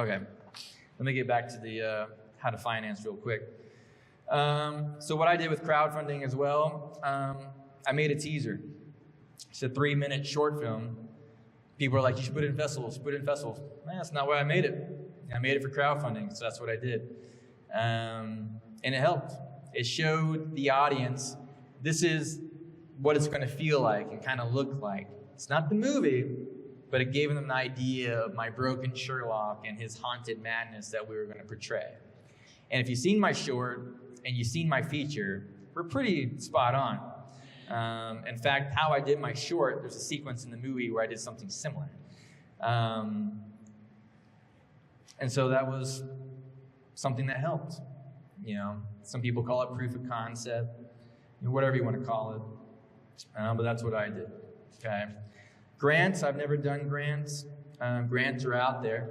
Okay, let me get back to the how to finance real quick. So what I did with crowdfunding as well, I made a teaser. It's a 3-minute short film. People are like, you should put it in festivals, put it in festivals. That's not why I made it. I made it for crowdfunding, so that's what I did. And it helped. It showed the audience, this is what it's going to feel like and kind of look like. It's not the movie, but it gave them an idea of my broken Sherlock and his haunted madness that we were going to portray. And if you've seen my short and you've seen my feature, we're pretty spot on. In fact, how I did my short, there's a sequence in the movie where I did something similar. And so that was something that helped. You know, some people call it proof of concept, you know, whatever you want to call it. But that's what I did. Okay. Grants, I've never done grants. Grants are out there.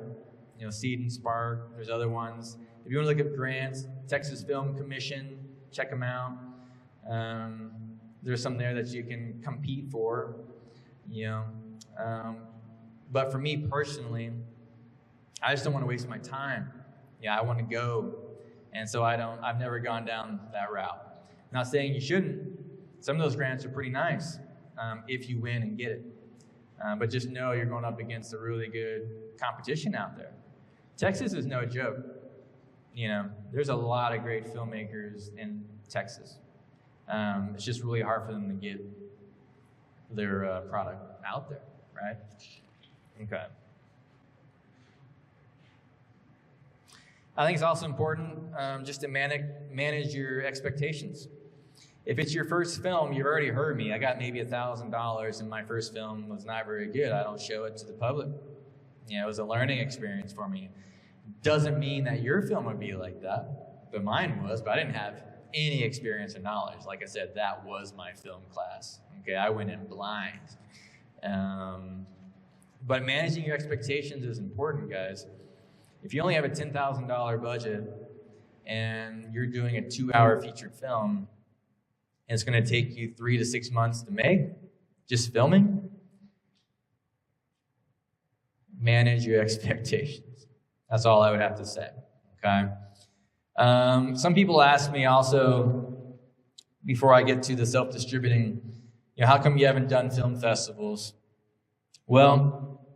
You know, Seed and Spark, there's other ones. If you want to look at grants, Texas Film Commission, check them out. There's some there that you can compete for, you know. But for me personally, I just don't want to waste my time. Yeah, I want to go. And so I've never gone down that route. Not saying you shouldn't. Some of those grants are pretty nice if you win and get it. But just know you're going up against a really good competition out there. Texas is no joke. You know, there's a lot of great filmmakers in Texas. It's just really hard for them to get their product out there, right? Okay. I think it's also important just to manage your expectations. If it's your first film, you've already heard me. I got maybe $1,000 and my first film was not very good. I don't show it to the public. You know, it was a learning experience for me. Doesn't mean that your film would be like that, but mine was, but I didn't have any experience or knowledge. Like I said, that was my film class. Okay, I went in blind. But managing your expectations is important, guys. If you only have a $10,000 budget and you're doing a 2-hour featured film, and it's going to take you 3 to 6 months to make, just filming, manage your expectations. That's all I would have to say, okay? Some people ask me also, before I get to the self-distributing, you know, how come you haven't done film festivals? Well,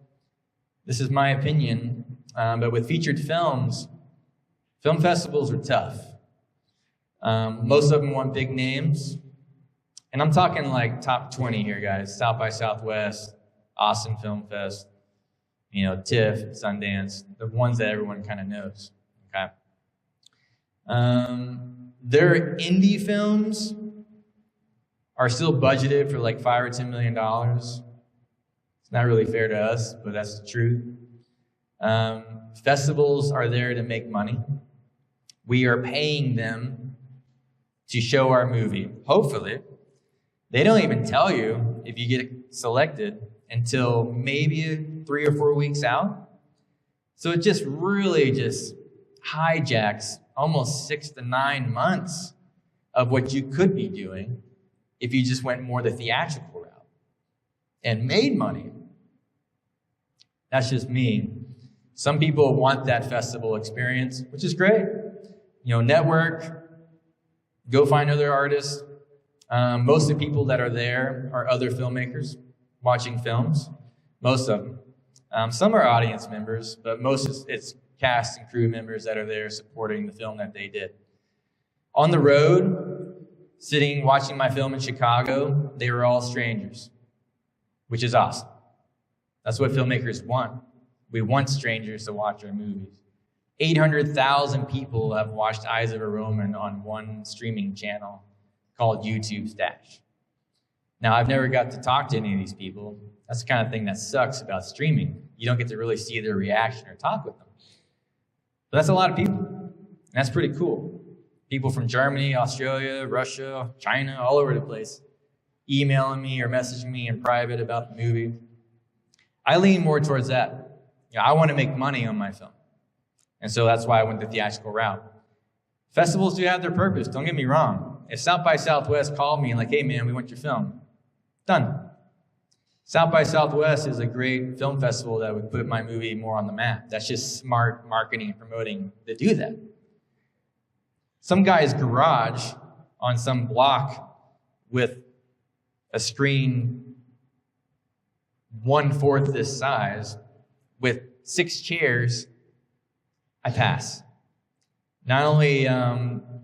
this is my opinion, but with featured films, film festivals are tough. Most of them want big names, and I'm talking like top 20 here, guys. South by Southwest, Austin Film Fest, you know, TIFF, Sundance, the ones that everyone kind of knows, okay? Their indie films are still budgeted for like $5 or $10 million. It's not really fair to us, but that's the truth. Festivals are there to make money. We are paying them to show our movie. Hopefully. They don't even tell you if you get selected until maybe 3 or 4 weeks out. So it just really just hijacks almost 6 to 9 months of what you could be doing if you just went more the theatrical route and made money. That's just me. Some people want that festival experience, which is great. You know, network, go find other artists. Most of the people that are there are other filmmakers watching films, most of them. Some are audience members, but most it's cast and crew members that are there supporting the film that they did. On the road, sitting, watching my film in Chicago, they were all strangers, which is awesome. That's what filmmakers want. We want strangers to watch our movies. 800,000 people have watched Eyes of a Roman on one streaming channel called YouTube Stash. Now, I've never got to talk to any of these people. That's the kind of thing that sucks about streaming. You don't get to really see their reaction or talk with them. But that's a lot of people, and that's pretty cool. People from Germany, Australia, Russia, China, all over the place, emailing me or messaging me in private about the movie. I lean more towards that. You know, I want to make money on my film. And so that's why I went the theatrical route. Festivals do have their purpose, don't get me wrong. If South by Southwest called me and like, hey man, we want your film, done. South by Southwest is a great film festival that would put my movie more on the map. That's just smart marketing and promoting to do that. Some guy's garage on some block with a screen 1/4 this size with 6 chairs, I pass. Not only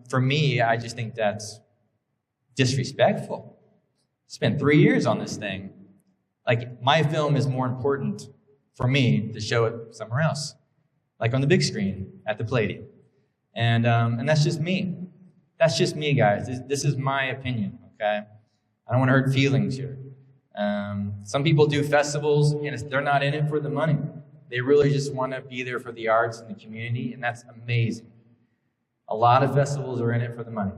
for me, I just think that's disrespectful. Spent 3 years on this thing. Like, my film is more important for me to show it somewhere else, like on the big screen at the Palladium. And that's just me. That's just me, guys. This is my opinion, okay? I don't want to hurt feelings here. Some people do festivals, and they're not in it for the money. They really just want to be there for the arts and the community, and that's amazing. A lot of festivals are in it for the money,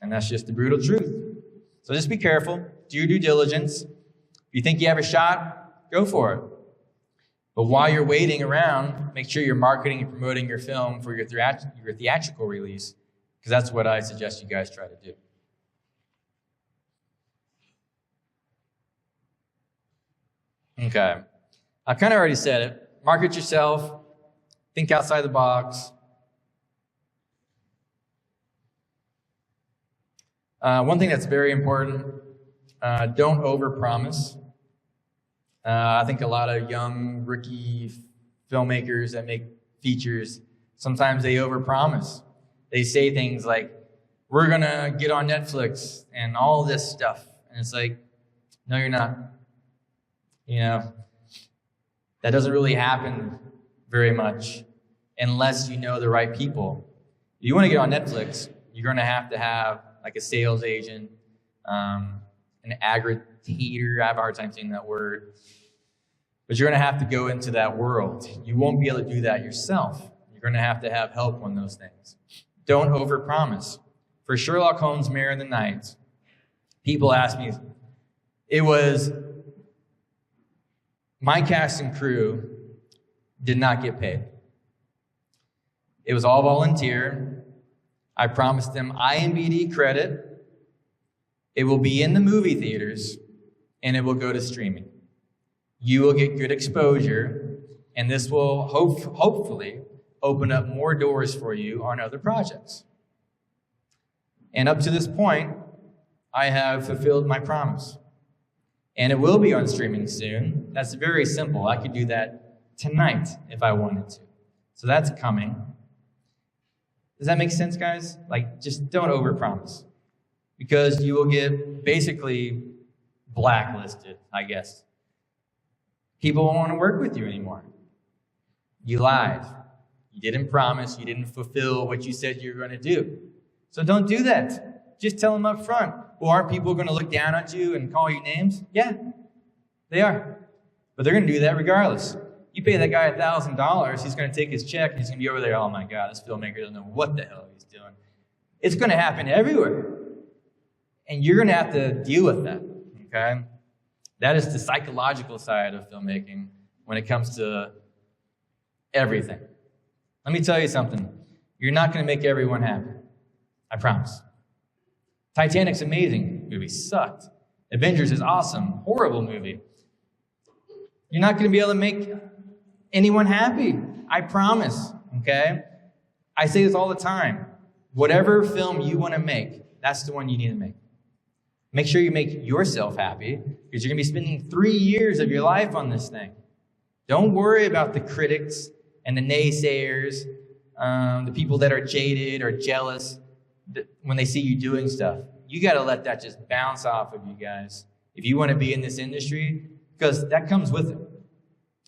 and that's just the brutal truth. So just be careful. Do your due diligence. If you think you have a shot, go for it. But while you're waiting around, make sure you're marketing and promoting your film for your theatrical release, because that's what I suggest you guys try to do. Okay. I kind of already said it. Market yourself. Think outside the box. One thing that's very important, don't overpromise. I think a lot of young, rookie filmmakers that make features, sometimes they overpromise. They say things like, we're going to get on Netflix and all this stuff. And it's like, no, you're not. You know, that doesn't really happen very much unless you know the right people. If you want to get on Netflix, you're going to have like a sales agent, an aggregator. I have a hard time saying that word. But you're going to have to go into that world. You won't be able to do that yourself. You're going to have help on those things. Don't overpromise. For Sherlock Holmes' Mayor of the Night, people ask me, it was my cast and crew did not get paid. It was all volunteer. I promised them IMDb credit. It will be in the movie theaters, and it will go to streaming. You will get good exposure, and this will hopefully open up more doors for you on other projects. And up to this point, I have fulfilled my promise. And it will be on streaming soon. That's very simple. I could do that tonight if I wanted to. So that's coming. Does that make sense, guys? Like, just don't overpromise. Because you will get basically blacklisted, I guess. People won't want to work with you anymore. You lied. You didn't promise. You didn't fulfill what you said you were going to do. So don't do that. Just tell them up front. Well, aren't people going to look down at you and call you names? Yeah, they are. But they're going to do that regardless. You pay that guy $1,000, he's going to take his check, and he's going to be over there, oh my God, this filmmaker doesn't know what the hell he's doing. It's going to happen everywhere. And you're going to have to deal with that, okay? That is the psychological side of filmmaking when it comes to everything. Let me tell you something. You're not going to make everyone happy. I promise. Titanic's amazing. Movie sucked. Avengers is awesome. Horrible movie. You're not going to be able to make anyone happy. I promise. Okay? I say this all the time. Whatever film you want to make, that's the one you need to make. Make sure you make yourself happy, because you're going to be spending 3 years of your life on this thing. Don't worry about the critics and the naysayers, the people that are jaded or jealous when they see you doing stuff. You got to let that just bounce off of you guys if you want to be in this industry, because that comes with it.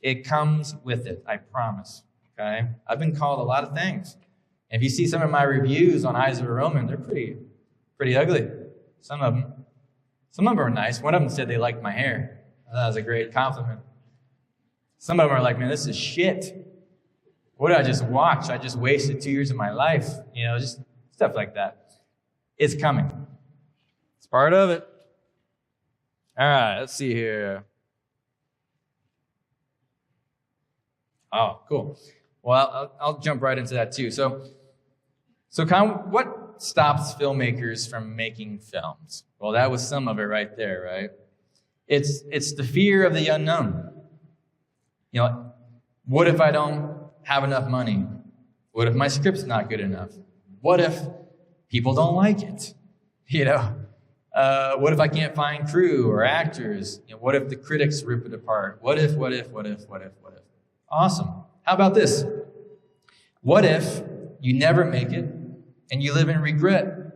It comes with it, I promise. Okay? I've been called a lot of things. And if you see some of my reviews on Eyes of a Roman, they're pretty ugly. Some of them. Some of them are nice. One of them said they liked my hair. That was a great compliment. Some of them are like, man, this is shit. What did I just watch? I just wasted 2 years of my life. You know, just stuff like that. It's coming. It's part of it. All right, let's see here. Oh, cool. Well, I'll jump right into that too. So kind of what stops filmmakers from making films? Well, that was some of it right there, right? It's the fear of the unknown. You know, what if I don't have enough money? What if my script's not good enough? What if people don't like it? You know, what if I can't find crew or actors? You know, what if the critics rip it apart? What if? Awesome. How about this? What if you never make it and you live in regret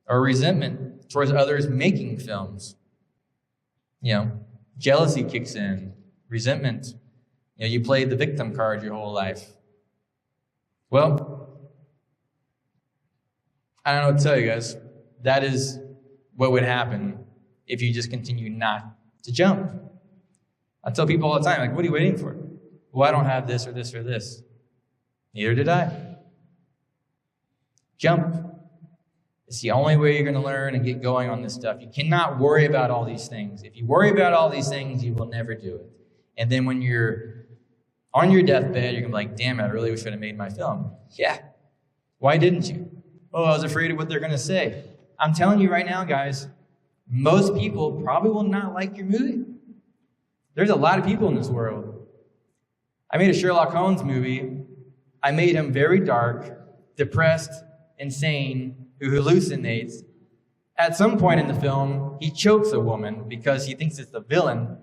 or resentment towards others making films? You know, jealousy kicks in, resentment. You know, you played the victim card your whole life. Well, I don't know what to tell you guys. That is what would happen if you just continue not to jump. I tell people all the time, like, what are you waiting for? Well, I don't have this or this or this. Neither did I. Jump. It's the only way you're going to learn and get going on this stuff. You cannot worry about all these things. If you worry about all these things, you will never do it. And then when you're on your deathbed, you're going to be like, damn, I really wish I'd have made my film. Yeah. Why didn't you? Oh, I was afraid of what they're going to say. I'm telling you right now, guys, most people probably will not like your movie. There's a lot of people in this world. I made a Sherlock Holmes movie. I made him very dark, depressed, insane, who hallucinates. At some point in the film, he chokes a woman because he thinks it's the villain.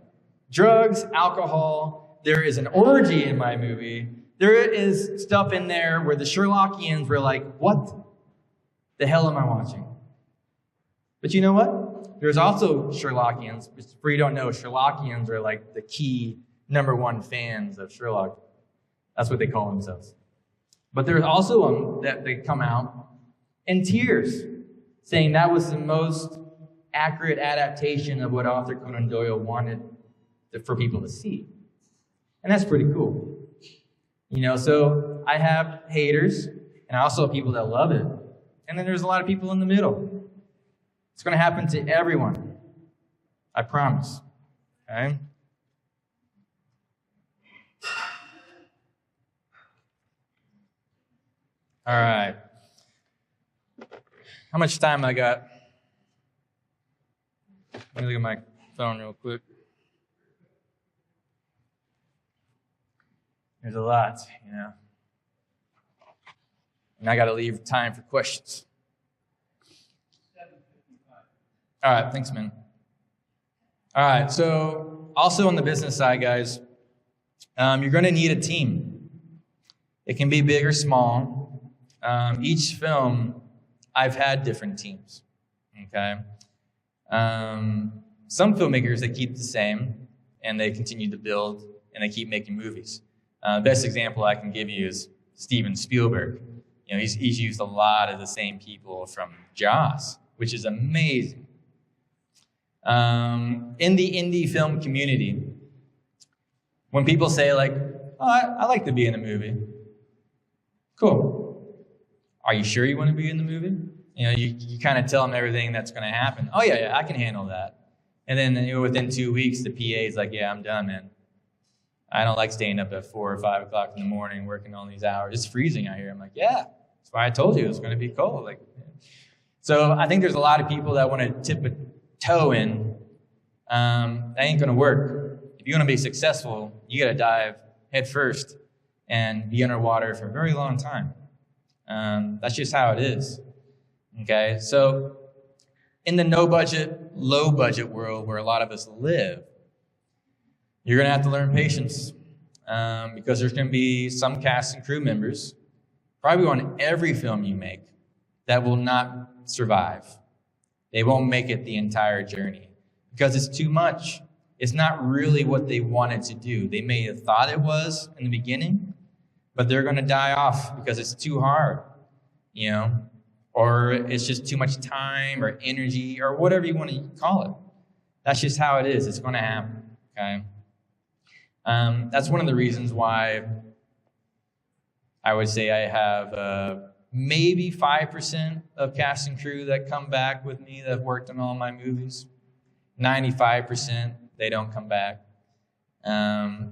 Drugs, alcohol, there is an orgy in my movie. There is stuff in there where the Sherlockians were like, what the hell am I watching? But you know what? There's also Sherlockians. For you don't know, Sherlockians are like the key #1 fans of Sherlock. That's what they call themselves. But there's also one that they come out in tears, saying that was the most accurate adaptation of what author Conan Doyle wanted for people to see. And that's pretty cool. You know, so I have haters, and I also have people that love it. And then there's a lot of people in the middle. It's going to happen to everyone. I promise. Okay? All right. How much time I got? Let me look at my phone real quick. There's a lot, you know. And I got to leave time for questions. All right, thanks, man. All right, so also on the business side, guys, you're going to need a team. It can be big or small. Each film, I've had different teams, okay? Some filmmakers, they keep the same, and they continue to build, and they keep making movies. Best example I can give you is Steven Spielberg. You know, he's used a lot of the same people from Jaws, which is amazing. In the indie film community, when people say like, oh, I like to be in a movie. Cool. Are you sure you want to be in the movie? You know, you kind of tell them everything that's going to happen. Oh, yeah, I can handle that. And then within 2 weeks, the PA is like, yeah, I'm done, man. I don't like staying up at 4 or 5 o'clock in the morning working all these hours. It's freezing out here. I'm like, yeah, that's why I told you it was going to be cold. Like, so I think there's a lot of people that want to tip a toe in. That ain't going to work. If you want to be successful, you got to dive head first and be underwater for a very long time. That's just how it is. Okay, so in the no-budget, low-budget world where a lot of us live, you're going to have to learn patience because there's going to be some cast and crew members, probably on every film you make, that will not survive. They won't make it the entire journey because it's too much. It's not really what they wanted to do. They may have thought it was in the beginning, but they're going to die off because it's too hard, you know, or it's just too much time or energy or whatever you want to call it. That's just how it is. It's going to happen, okay? That's one of the reasons why I would say I have maybe 5% of cast and crew that come back with me that have worked on all my movies. 95%, they don't come back.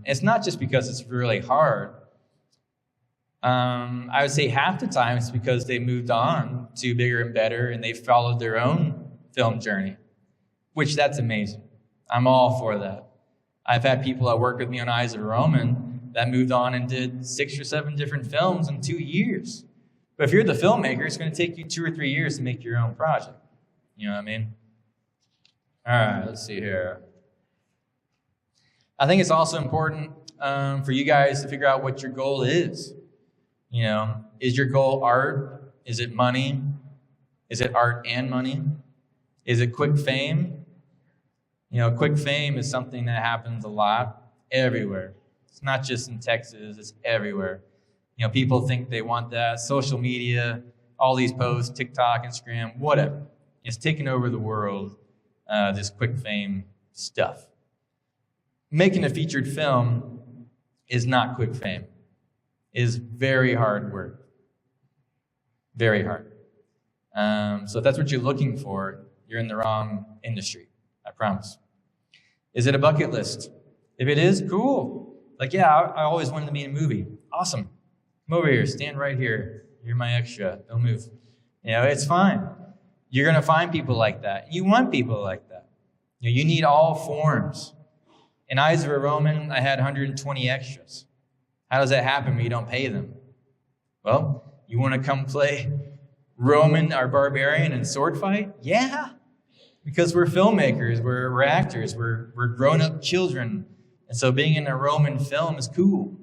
It's not just because it's really hard. I would say half the time it's because they moved on to bigger and better and they followed their own film journey, which that's amazing. I'm all for that. I've had people that work with me on Eyes of a Roman that moved on and did 6 or 7 different films in 2 years. But if you're the filmmaker, it's going to take you 2 or 3 years to make your own project. You know what I mean? All right, let's see here. I think it's also important for you guys to figure out what your goal is. You know, is your goal art? Is it money? Is it art and money? Is it quick fame? You know, quick fame is something that happens a lot everywhere. It's not just in Texas, it's everywhere. You know, people think they want that. Social media, all these posts, TikTok, Instagram, whatever. It's taking over the world, this quick fame stuff. Making a featured film is not quick fame. It is very hard work. Very hard. So if that's what you're looking for, you're in the wrong industry. I promise. Is it a bucket list? If it is, cool. Like, yeah, I always wanted to be in a movie. Awesome. Come over here. Stand right here. You're my extra. Don't move. You know, it's fine. You're going to find people like that. You want people like that. You know, you need all forms. In Eyes of a Roman, I had 120 extras. How does that happen when you don't pay them? Well, you want to come play Roman or barbarian and sword fight? Yeah. Because we're filmmakers, we're actors, we're grown-up children. And so being in a Roman film is cool.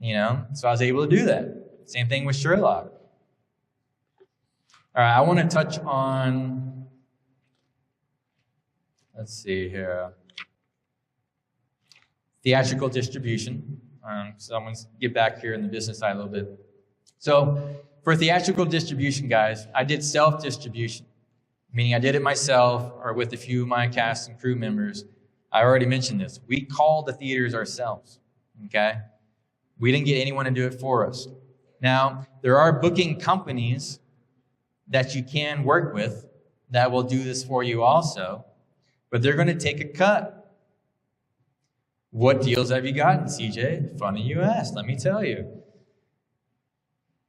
You know, so I was able to do that. Same thing with Sherlock. All right, I want to touch on, let's see here, theatrical distribution. So I'm going to get back here in the business side a little bit. So for theatrical distribution, guys, I did self-distribution, meaning I did it myself or with a few of my cast and crew members. I already mentioned this. We called the theaters ourselves, okay? We didn't get anyone to do it for us. Now, there are booking companies that you can work with that will do this for you also, but they're going to take a cut. What deals have you gotten, CJ? Funny you asked, let me tell you.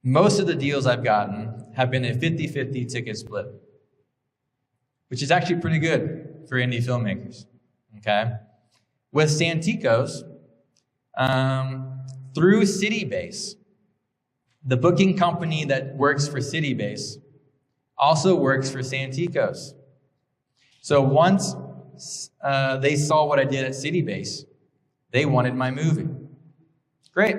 Most of the deals I've gotten have been a 50-50 ticket split, which is actually pretty good for indie filmmakers, okay? With Santikos, through CityBase, the booking company that works for CityBase also works for Santikos. So once they saw what I did at CityBase, they wanted my movie. Great.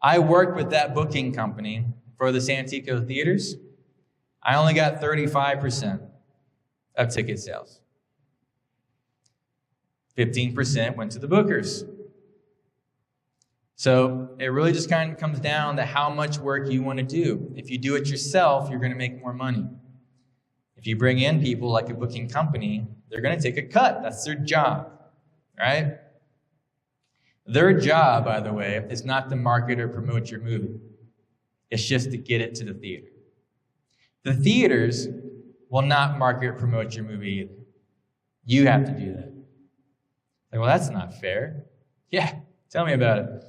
I worked with that booking company for the Santikos theaters. I only got 35% of ticket sales. 15% went to the bookers. So it really just kind of comes down to how much work you want to do. If you do it yourself, you're going to make more money. If you bring in people like a booking company, they're going to take a cut. That's their job, right? Their job, by the way, is not to market or promote your movie. It's just to get it to the theater. The theaters will not market or promote your movie either. You have to do that. Like, well, that's not fair. Yeah, tell me about it.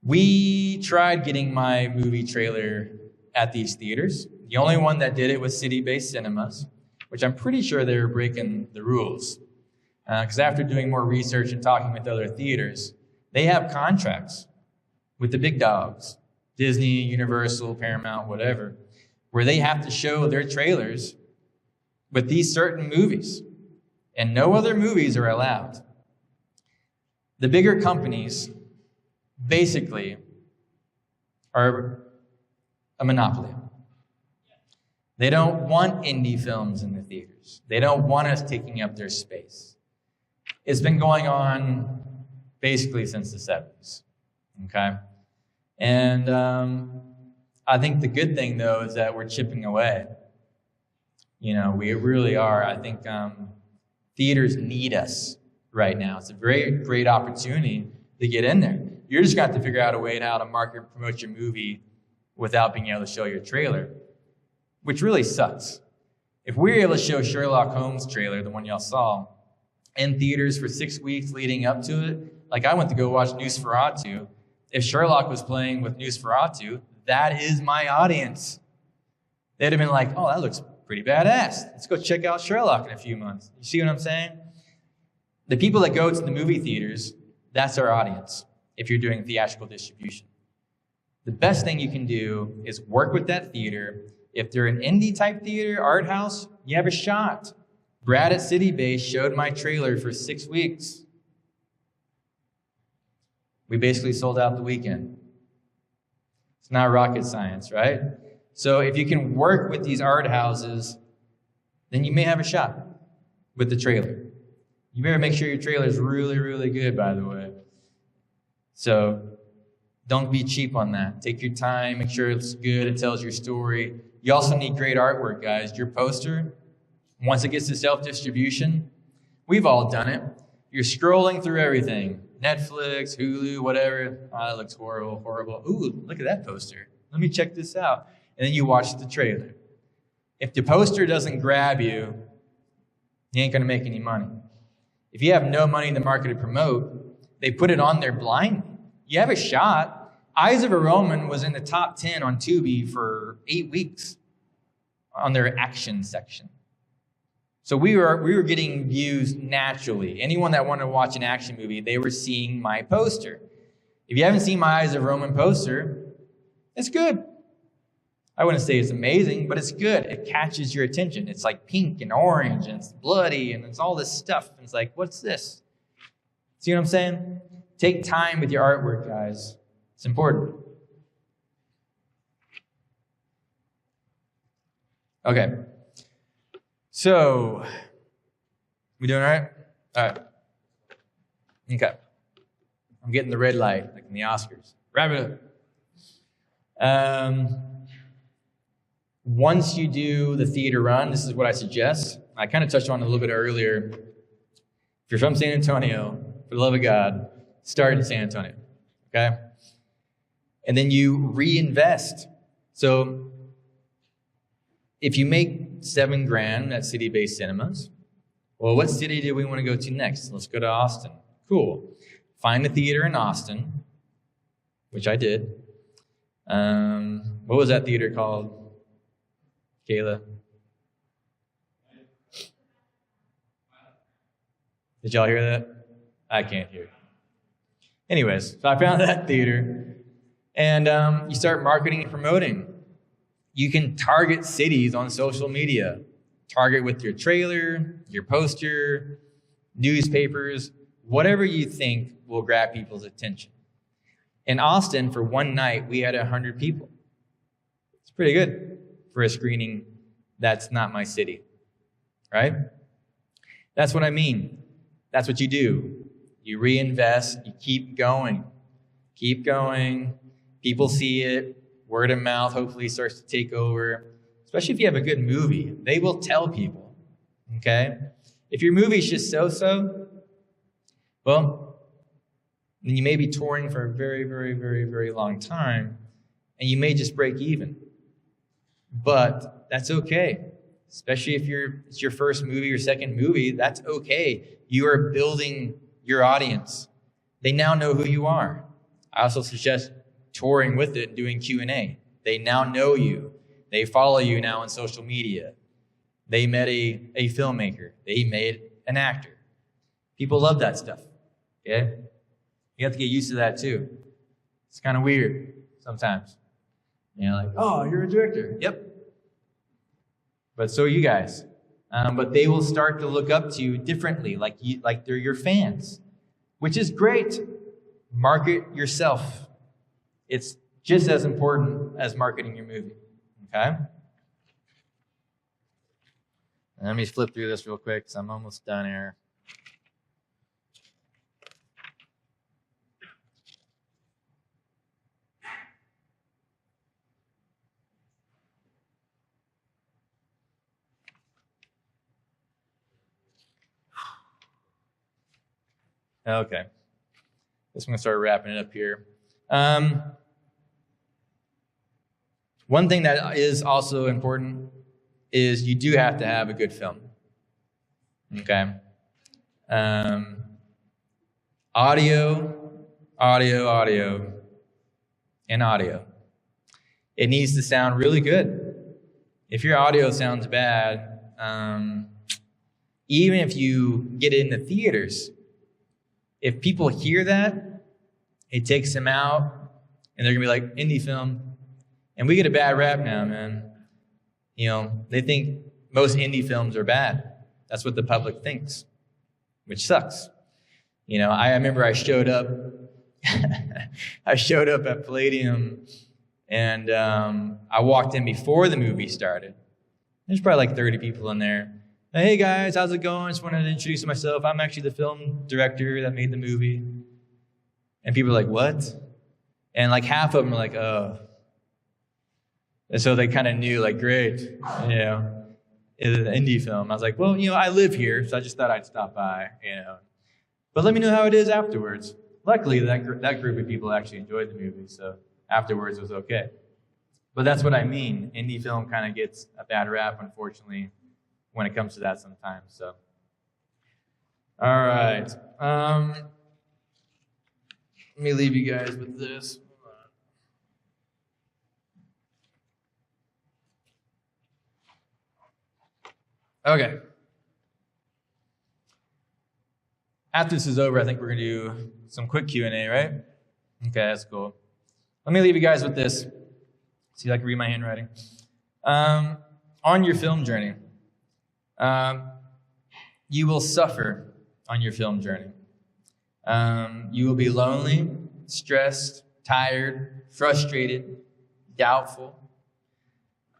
We tried getting my movie trailer at these theaters. The only one that did it was City-Based Cinemas, which I'm pretty sure they were breaking the rules. Because after doing more research and talking with other theaters, they have contracts with the big dogs, Disney, Universal, Paramount, whatever, where they have to show their trailers with these certain movies, and no other movies are allowed. The bigger companies basically are a monopoly. They don't want indie films in the theaters. They don't want us taking up their space. It's been going on basically since the 70s, okay? And I think the good thing, though, is that we're chipping away. You know, we really are. I think theaters need us right now. It's a very great opportunity to get in there. You're just going to have to figure out a way how to market and promote your movie without being able to show your trailer, which really sucks. If we were able to show Sherlock Holmes' trailer, the one y'all saw, in theaters for 6 weeks leading up to it, like I went to go watch Nosferatu. If Sherlock was playing with Nosferatu, that is my audience. They'd have been like, oh, that looks Pretty badass. Let's go check out Sherlock in a few months. You see what I'm saying? The people that go to the movie theaters, that's our audience if you're doing theatrical distribution. The best thing you can do is work with that theater. If they're an indie type theater, art house, you have a shot. Brad at City Base showed my trailer for 6 weeks. We basically sold out the weekend. It's not rocket science, right? So if you can work with these art houses, then you may have a shot with the trailer. You better make sure your trailer is really, really good, by the way. So don't be cheap on that. Take your time, make sure it's good, it tells your story. You also need great artwork, guys. Your poster, once it gets to self-distribution, we've all done it. You're scrolling through everything. Netflix, Hulu, whatever. Oh, that looks horrible, horrible. Ooh, look at that poster. Let me check this out. And then you watch the trailer. If the poster doesn't grab you, you ain't going to make any money. If you have no money to market or promote, they put it on there blindly. You have a shot. Eyes of a Roman was in the top 10 on Tubi for 8 weeks on their action section. So we were getting views naturally. Anyone that wanted to watch an action movie, they were seeing my poster. If you haven't seen my Eyes of Roman poster, it's good. I wouldn't say it's amazing, but it's good. It catches your attention. It's like pink and orange, and it's bloody, and it's all this stuff. And it's like, what's this? See what I'm saying? Take time with your artwork, guys. It's important. Okay. So, we doing all right? All right. Okay. I'm getting the red light, like in the Oscars. Wrap it up. Once you do the theater run, this is what I suggest. I kind of touched on it a little bit earlier. If you're from San Antonio, for the love of God, start in San Antonio, okay? And then you reinvest. So if you make $7,000 at city-based cinemas, well, what city do we want to go to next? Let's go to Austin. Cool. Find a theater in Austin, which I did. What was that theater called? Kayla? Did y'all hear that? I can't hear. Anyways, so I found that theater, and you start marketing and promoting. You can target cities on social media. Target with your trailer, your poster, newspapers, whatever you think will grab people's attention. In Austin, for one night, we had 100 people. It's pretty good for a screening that's not my city, right? That's what I mean. That's what you do. You reinvest, you keep going. Keep going. People see it. Word of mouth hopefully starts to take over. Especially if you have a good movie. They will tell people, okay? If your movie's just so-so, well, then you may be touring for a very, very, very, very long time, and you may just break even. But that's okay. Especially if it's your first movie or second movie, that's okay. You are building your audience. They now know who you are. I also suggest touring with it and doing Q&A. They now know you. They follow you now on social media. They met a filmmaker. They made an actor. People love that stuff. Okay? You have to get used to that too. It's kind of weird sometimes. Like, oh, you're a director. Yep. But so are you guys. But they will start to look up to you differently, like they're your fans, which is great. Market yourself. It's just as important as marketing your movie. Okay? Let me flip through this real quick because I'm almost done here. Okay. Guess I'm going to start wrapping it up here. One thing that is also important is you do have to have a good film. Okay? Audio, and audio. It needs to sound really good. if your audio sounds bad, even if you get it in the theaters, if people hear that, it takes them out, and they're going to be like, indie film. And we get a bad rap now, man. You know, they think most indie films are bad. That's what the public thinks, which sucks. You know, I remember I showed up at Palladium, and I walked in before the movie started. There's probably like 30 people in there. Hey guys, how's it going? Just wanted to introduce myself. I'm actually the film director that made the movie. And people are like, what? And like half of them are like, oh. And so they kind of knew, like, great, you know, it's an indie film. I was like, well, you know, I live here, so I just thought I'd stop by, you know. But let me know how it is afterwards. Luckily, that group of people actually enjoyed the movie, so afterwards it was okay. But that's what I mean. Indie film kind of gets a bad rap, unfortunately, when it comes to that sometimes. So, all right. Let me leave you guys with this. Okay. After this is over, I think we're going to do some quick Q&A, right? Okay, that's cool. Let me leave you guys with this. See if I can read my handwriting. On your film journey, you will suffer on your film journey. You will be lonely, stressed, tired, frustrated, doubtful.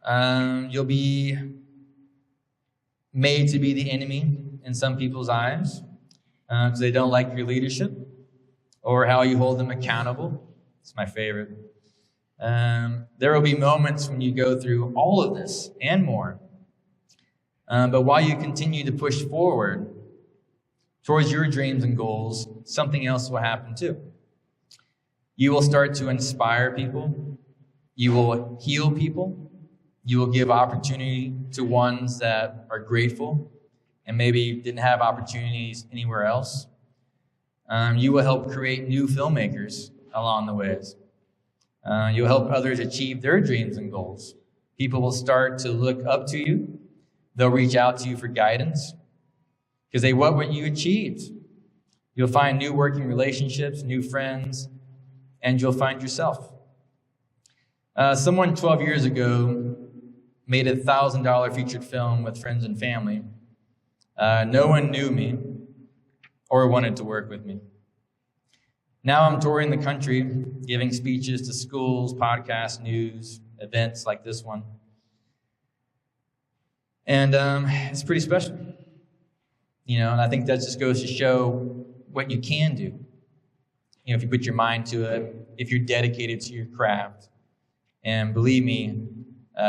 You'll be made to be the enemy in some people's eyes because they don't like your leadership or how you hold them accountable. It's my favorite. There will be moments when you go through all of this and more. But while you continue to push forward towards your dreams and goals, something else will happen too. You will start to inspire people. You will heal people. You will give opportunity to ones that are grateful and maybe didn't have opportunities anywhere else. You will help create new filmmakers along the ways. You'll help others achieve their dreams and goals. People will start to look up to you. They'll reach out to you for guidance because they want what you achieved. You'll find new working relationships, new friends, and you'll find yourself. Someone 12 years ago made a $1,000 featured film with friends and family. No one knew me or wanted to work with me. Now I'm touring the country, giving speeches to schools, podcasts, news, events like this one. And it's pretty special. You know, and I think that just goes to show what you can do. You know, if you put your mind to it, if you're dedicated to your craft. And believe me,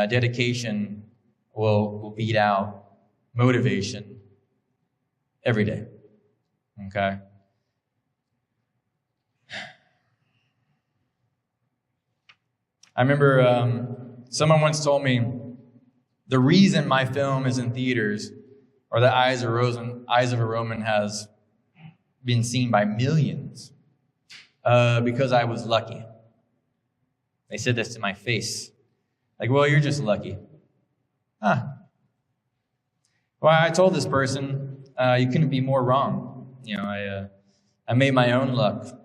dedication will beat out motivation every day. Okay? I remember someone once told me the reason my film is in theaters or the Eyes of a Roman has been seen by millions because I was lucky. They said this to my face. Like, well, you're just lucky. Huh. Well, I told this person, you couldn't be more wrong. You know, I made my own luck.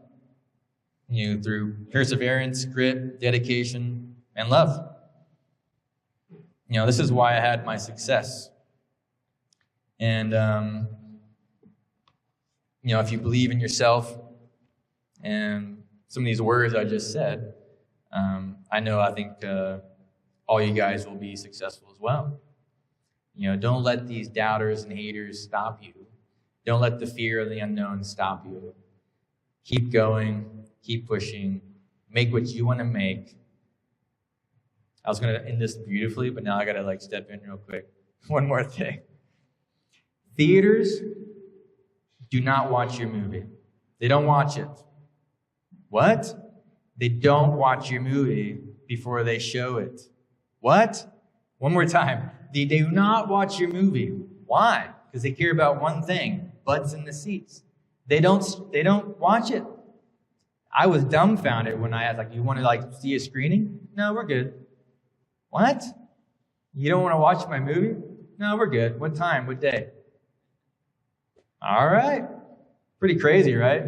You know, through perseverance, grit, dedication, and love. You know, this is why I had my success. And, you know, if you believe in yourself and some of these words I just said, I think all you guys will be successful as well. You know, don't let these doubters and haters stop you. Don't let the fear of the unknown stop you. Keep going. Keep pushing. Make what you want to make. I was going to end this beautifully, but now I got to step in real quick. One more thing. Theaters do not watch your movie. They don't watch it. What? They don't watch your movie before they show it. What? One more time. They do not watch your movie. Why? Because they care about one thing: butts in the seats. They don't watch it. I was dumbfounded when I asked, you want to see a screening? No, we're good. What? You don't want to watch my movie? No, we're good. What time? What day? All right. Pretty crazy, right?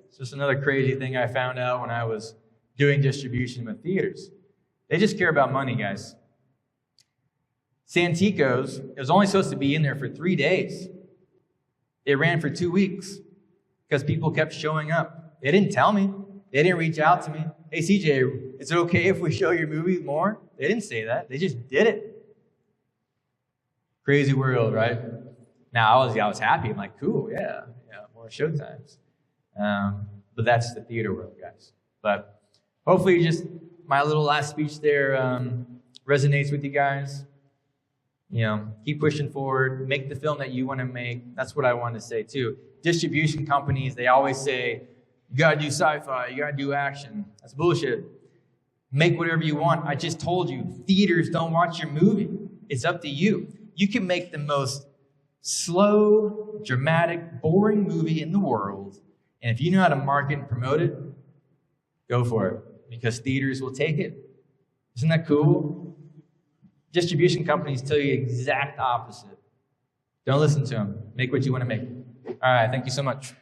It's just another crazy thing I found out when I was doing distribution with theaters. They just care about money, guys. Santikos, it was only supposed to be in there for 3 days. It ran for 2 weeks because people kept showing up. They didn't tell me. They didn't reach out to me. Hey, CJ, is it okay if we show your movie more? They didn't say that. They just did it. Crazy world, right? Now, I was happy. I'm like, cool, yeah, more showtimes. But that's the theater world, guys. But hopefully just my little last speech there resonates with you guys. Keep pushing forward. Make the film that you want to make. That's what I want to say, too. Distribution companies, they always say, you got to do sci-fi, you got to do action. That's bullshit. Make whatever you want. I just told you, theaters don't watch your movie. It's up to you. You can make the most slow, dramatic, boring movie in the world. And if you know how to market and promote it, go for it. Because theaters will take it. Isn't that cool? Distribution companies tell you the exact opposite. Don't listen to them. Make what you want to make. All right, thank you so much.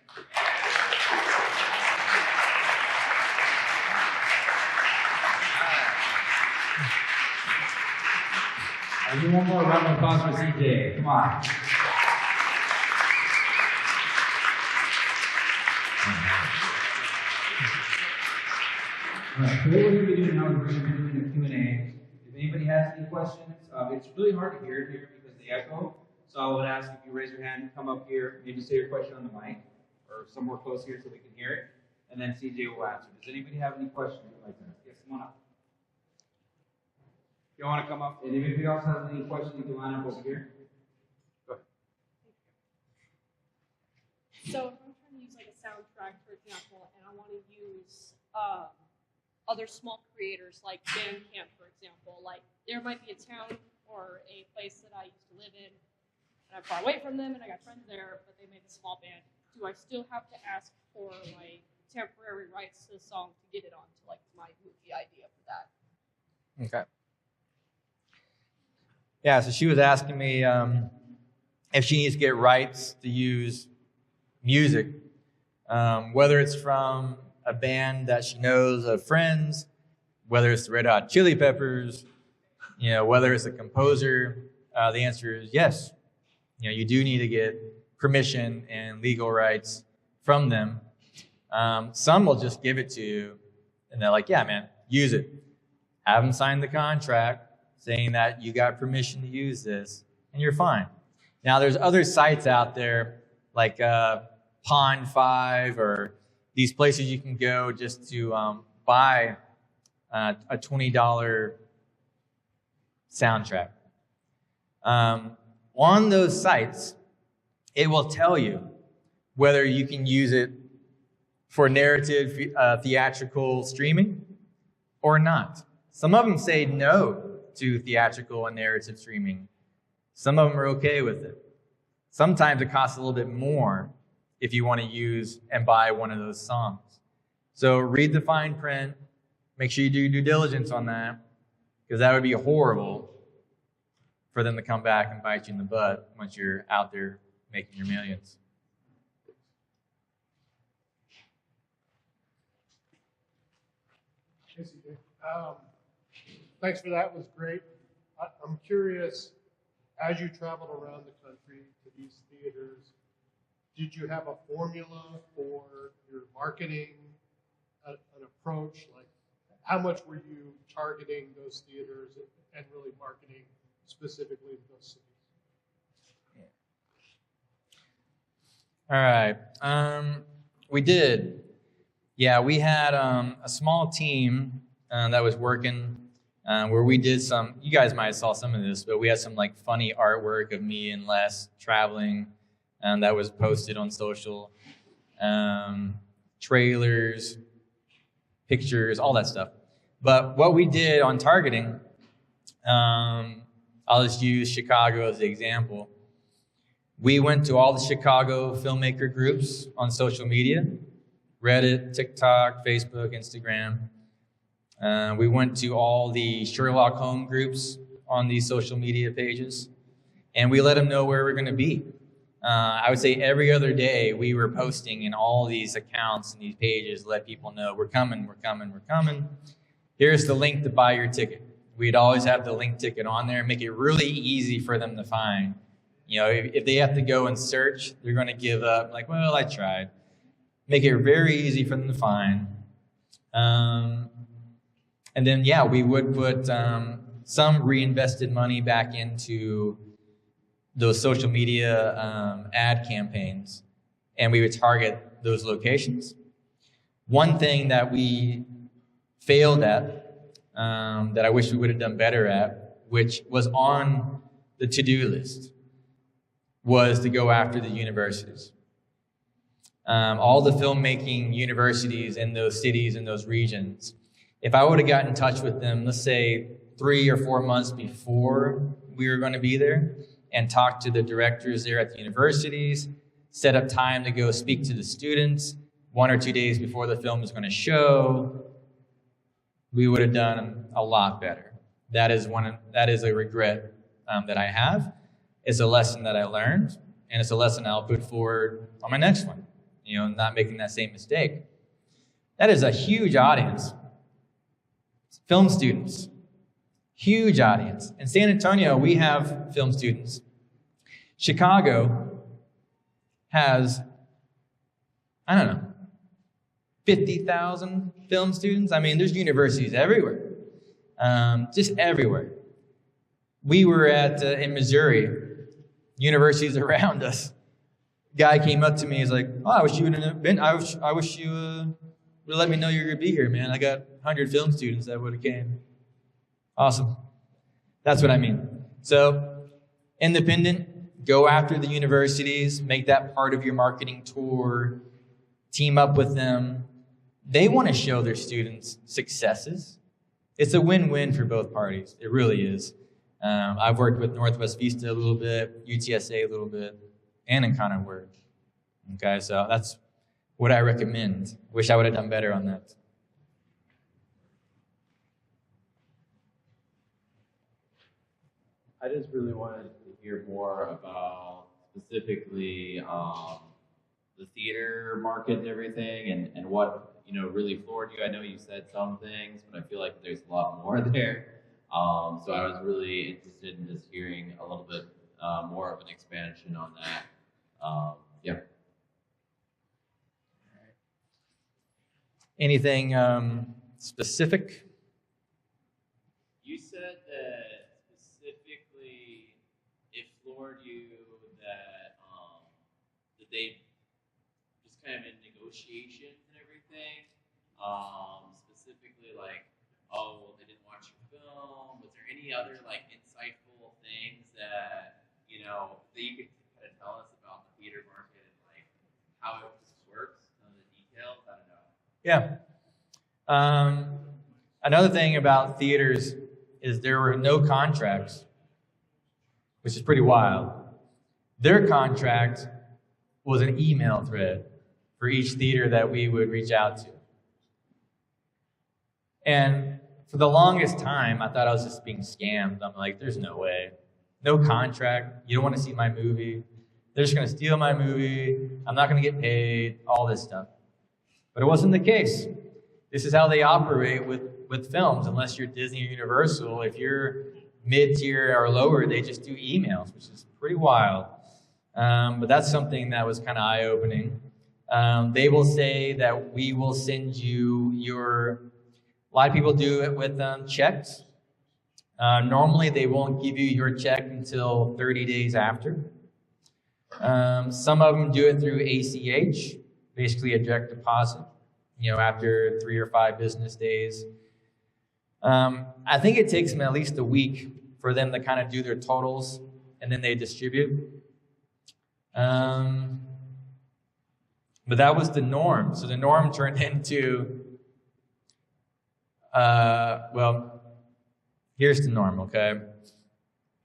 I'll do one more round of applause for CJ. Come on. All right, so what we're going to be doing now is we're going to be doing a Q&A. If anybody has any questions, it's really hard to hear here because of the echo. So I would ask if you raise your hand, come up here, maybe say your question on the mic, or somewhere close here so we can hear it, and then CJ will answer. Does anybody have any questions like that? Yes, come on up. If you want to come up, and if anybody else has any questions, you can line up over here. Go ahead. So if I'm trying to use like a soundtrack, for example, and I want to use other small creators like Bandcamp, for example, like there might be a town or a place that I used to live in, and I'm far away from them, and I got friends there, but they made a small band. Do I still have to ask for like temporary rights to the song to get it onto like my movie idea for that? Okay. Yeah, so she was asking me if she needs to get rights to use music, whether it's from a band that she knows of friends, whether it's the Red Hot Chili Peppers, whether it's a composer. The answer is yes. You do need to get permission and legal rights from them. Some will just give it to you, and they're like, yeah, man, use it. Have them sign the contract saying that you got permission to use this, and you're fine. Now, there's other sites out there like Pond 5 or these places you can go just to buy a $20 soundtrack. On those sites, it will tell you whether you can use it for narrative theatrical streaming or not. Some of them say no to theatrical and narrative streaming. Some of them are okay with it. Sometimes it costs a little bit more if you want to use and buy one of those songs. So read the fine print. Make sure you do due diligence on that, because that would be horrible for them to come back and bite you in the butt once you're out there making your millions. Thanks for that. It was great. I'm curious, as you traveled around the country to these theaters, did you have a formula for your marketing, an approach? Like, how much were you targeting those theaters and really marketing specifically to those cities? All right. We did. Yeah, we had a small team that was working where we did some, you guys might have saw some of this, but we had some like funny artwork of me and Les traveling that was posted on social. Trailers, pictures, all that stuff. But what we did on targeting, I'll just use Chicago as the example. We went to all the Chicago filmmaker groups on social media, Reddit, TikTok, Facebook, Instagram. We went to all the Sherlock Holmes groups on these social media pages, and we let them know where we're going to be. I would say every other day we were posting in all these accounts and these pages, let people know we're coming, we're coming, we're coming. Here's the link to buy your ticket. We'd always have the link ticket on there, make it really easy for them to find. You know, if they have to go and search, they're going to give up. Like, well, I tried. Make it very easy for them to find. And then, yeah, we would put some reinvested money back into those social media ad campaigns, and we would target those locations. One thing that we failed at, that I wish we would have done better at, which was on the to-do list, was to go after the universities. All the filmmaking universities in those cities and those regions, if I would have gotten in touch with them, let's say 3 or 4 months before we were going to be there, and talked to the directors there at the universities, set up time to go speak to the students 1 or 2 days before the film was going to show, we would have done a lot better. That is a regret that I have. It's a lesson that I learned, and it's a lesson I'll put forward on my next one. You know, not making that same mistake. That is a huge audience. Film students. Huge audience. In San Antonio, we have film students. Chicago has, I don't know, 50,000 film students. I mean, there's universities everywhere. Just everywhere. We were in Missouri, universities around us. Guy came up to me, he's like, oh, I wish you would have been, I wish you would let me know you're going to be here, man. I got 100 film students that would have came. Awesome. That's what I mean. So, independent, go after the universities, make that part of your marketing tour, team up with them. They want to show their students successes. It's a win-win for both parties. It really is. I've worked with Northwest Vista a little bit, UTSA a little bit, and Encounter Word. Okay, so that's what I recommend. Wish I would have done better on that. I just really wanted to hear more about specifically the theater market and everything, and what really floored you. I know you said some things, but I feel like there's a lot more there. So I was really interested in just hearing a little bit more of an expansion on that. Yeah. Anything specific? You said that specifically it floored you that they just kind of in negotiations and everything, specifically like, oh, well, they didn't watch your film. Was there any other like insightful things that that you could kind of tell us about the theater market and like how it just works, some of the details? I don't know. Yeah. Another thing about theaters is there were no contracts, which is pretty wild. Their contract was an email thread for each theater that we would reach out to. And for the longest time, I thought I was just being scammed. I'm like, there's no way. No contract. You don't want to see my movie. They're just going to steal my movie. I'm not going to get paid, all this stuff. But it wasn't the case. This is how they operate with films, unless you're Disney or Universal. If you're mid-tier or lower, they just do emails, which is pretty wild. But that's something that was kind of eye-opening. They will say that we will send you a lot of people do it with checks. Normally, they won't give you your check until 30 days after. Some of them do it through ACH, basically a direct deposit, after 3 or 5 business days. I think it takes them at least a week for them to kind of do their totals, and then they distribute. But that was the norm. So the norm turned into, here's the norm, okay?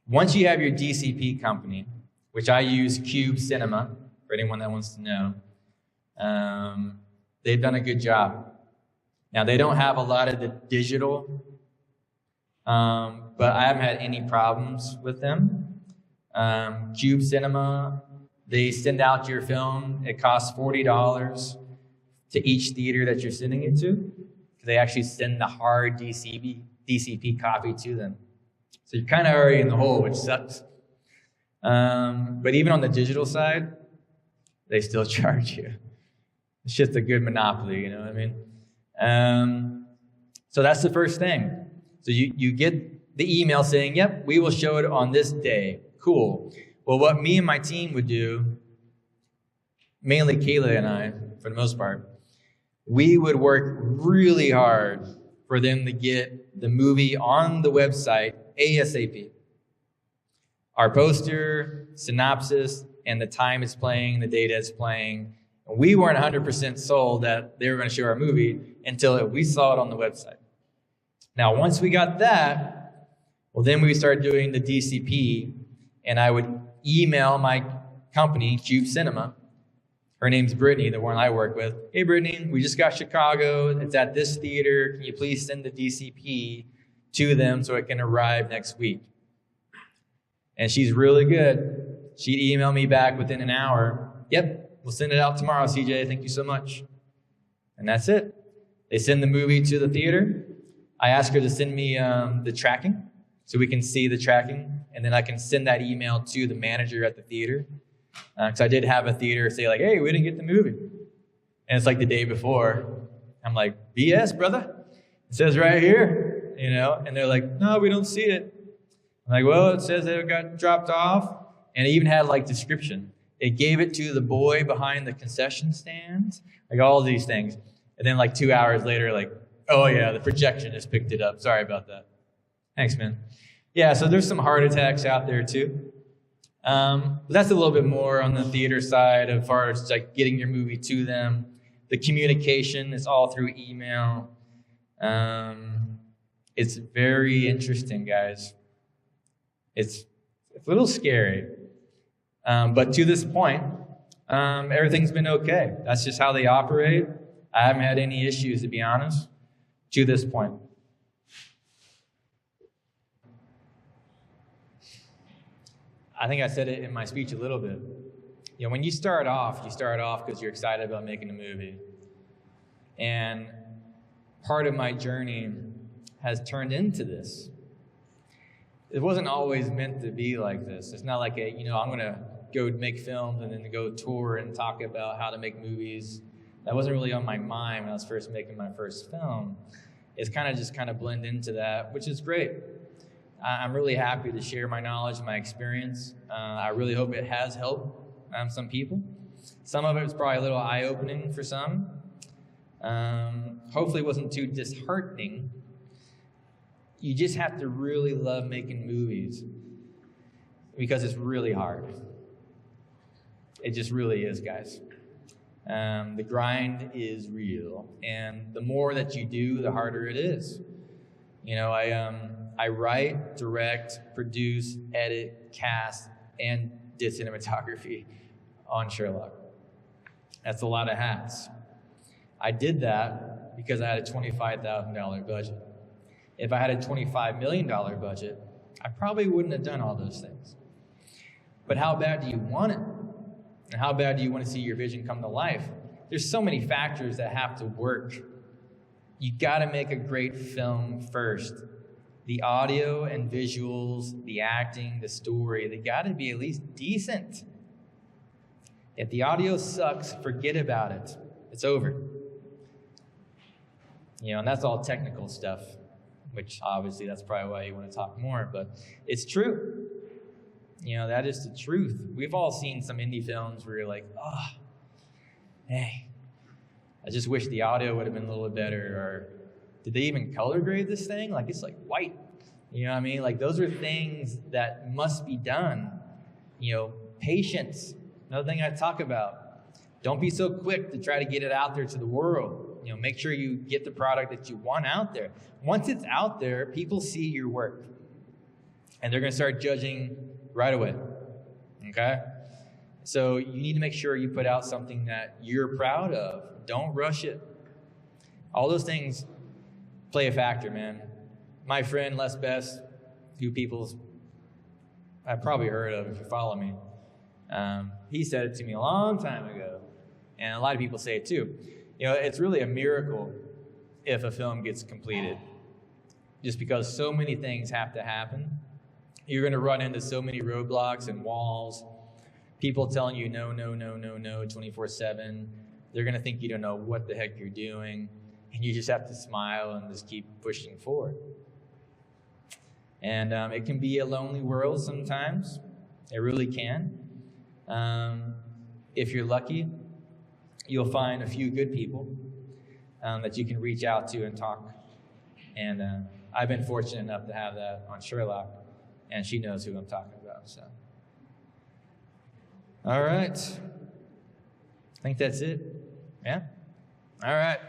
Once you have your DCP company, which I use Cube Cinema, for anyone that wants to know, they've done a good job. Now, they don't have a lot of the digital, but but I haven't had any problems with them. Cube Cinema, they send out your film. It costs $40 to each theater that you're sending it to. They actually send the hard DCP copy to them. So you're kind of already in the hole, which sucks. But even on the digital side, they still charge you. It's just a good monopoly, you know what I mean? So that's the first thing. So you get the email saying, yep, we will show it on this day. Cool. Well, what me and my team would do, mainly Kayla and I, for the most part, we would work really hard for them to get the movie on the website ASAP. Our poster, synopsis, and the time it's playing, the date it's playing. We weren't 100% sold that they were going to show our movie until we saw it on the website. Now, once we got that, well, then we started doing the DCP, and I would email my company, Cube Cinema. Her name's Brittany, the one I work with. Hey, Brittany, we just got Chicago. It's at this theater. Can you please send the DCP to them so it can arrive next week? And she's really good. She'd email me back within an hour. Yep, we'll send it out tomorrow, CJ. Thank you so much. And that's it. They send the movie to the theater. I ask her to send me the tracking so we can see the tracking. And then I can send that email to the manager at the theater. Because I did have a theater say like, hey, we didn't get the movie. And it's like the day before. I'm like, BS, brother. It says right here, you know. And they're like, no, we don't see it. I'm like, well, it says that it got dropped off. And it even had like description. It gave it to the boy behind the concession stand. Like all of these things. And then like 2 hours later, like, oh yeah, the projection just picked it up. Sorry about that. Thanks, man. Yeah, so there's some heart attacks out there too. But that's a little bit more on the theater side as far as like getting your movie to them. The communication is all through email. It's very interesting, guys. It's a little scary. But to this point, everything's been okay. That's just how they operate. I haven't had any issues, to be honest, to this point. I think I said it in my speech a little bit. You know, when you start off because you're excited about making a movie. And part of my journey has turned into this. It wasn't always meant to be like this. It's not like I'm going to go make films and then go tour and talk about how to make movies. That wasn't really on my mind when I was first making my first film. It's kind of blend into that, which is great. I'm really happy to share my knowledge and my experience. I really hope it has helped some people. Some of it was probably a little eye-opening for some. Hopefully it wasn't too disheartening. You just have to really love making movies because it's really hard. It just really is, guys. The grind is real. And the more that you do, the harder it is. You know, I write, direct, produce, edit, cast, and did cinematography on Sherlock. That's a lot of hats. I did that because I had a $25,000 budget. If I had a $25 million budget, I probably wouldn't have done all those things. But how bad do you want it? And how bad do you want to see your vision come to life? There's so many factors that have to work. You got to make a great film first. The audio and visuals, the acting, the story, they got to be at least decent. If the audio sucks, forget about it. It's over. You know, and that's all technical stuff, which obviously that's probably why you want to talk more, but it's true. You know, that is the truth. We've all seen some indie films where you're like, oh, hey, I just wish the audio would have been a little bit better, or did they even color grade this thing? Like, it's like white. You know what I mean? Like, those are things that must be done. You know, patience, another thing I talk about. Don't be so quick to try to get it out there to the world. You know, make sure you get the product that you want out there. Once it's out there, people see your work. And they're going to start judging right away. Okay? So you need to make sure you put out something that you're proud of. Don't rush it. All those things play a factor, man. My friend Les Best, few people I've probably heard of if you follow me. He said it to me a long time ago, and a lot of people say it too. It's really a miracle if a film gets completed, just because so many things have to happen. You're going to run into so many roadblocks and walls, people telling you no, no, no, no, no, 24/7. They're going to think you don't know what the heck you're doing, and you just have to smile and just keep pushing forward. And it can be a lonely world sometimes. It really can. If you're lucky, you'll find a few good people that you can reach out to and talk. And I've been fortunate enough to have that on Sherlock, and she knows who I'm talking about. So, all right. I think that's it. Yeah? All right.